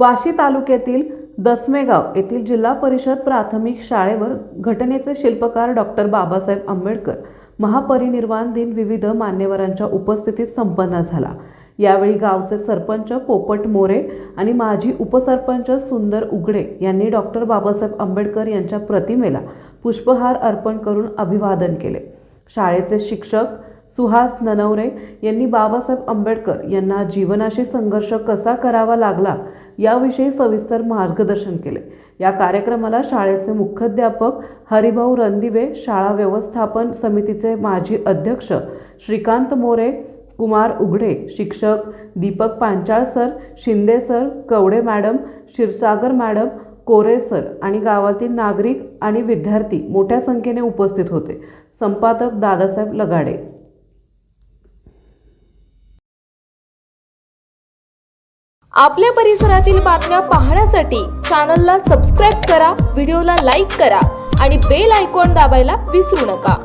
वाशी तालुक्यातील दसमेगाव येथील जिल्हा परिषद प्राथमिक शाळेवर घटनेचे शिल्पकार डॉक्टर बाबासाहेब आंबेडकर महापरिनिर्वाण दिन विविध मान्यवरांच्या उपस्थितीत संपन्न झाला। यावेळी गावचे सरपंच पोपट मोरे आणि माजी उपसरपंच सुंदर उघडे यांनी डॉक्टर बाबासाहेब आंबेडकर यांच्या प्रतिमेला पुष्पहार अर्पण करून अभिवादन केले। शाळेचे शिक्षक सुहास ननवरे यांनी बाबासाहेब आंबेडकर यांना जीवनाशी संघर्ष कसा करावा लागला याविषयी सविस्तर मार्गदर्शन केले। या कार्यक्रमाला शाळेचे मुख्याध्यापक हरिभाऊ रणदिवे, शाळा व्यवस्थापन समितीचे माजी अध्यक्ष श्रीकांत मोरे, कुमार उघडे, शिक्षक Deepak Panchal sir, Shinde sir, Kawade madam, Kshirsagar madam, Kore sir आणि गावातील नागरिक आणि विद्यार्थी मोठ्या संख्येने उपस्थित होते। संपादक दादासाहेब लगाडे। आपल्या परिसरातील बातम्या पाहण्यासाठी चॅनलला सबस्क्राइब करा, व्हिडिओला लाईक करा आणि बेल आयकॉन दाबायला विसरू नका।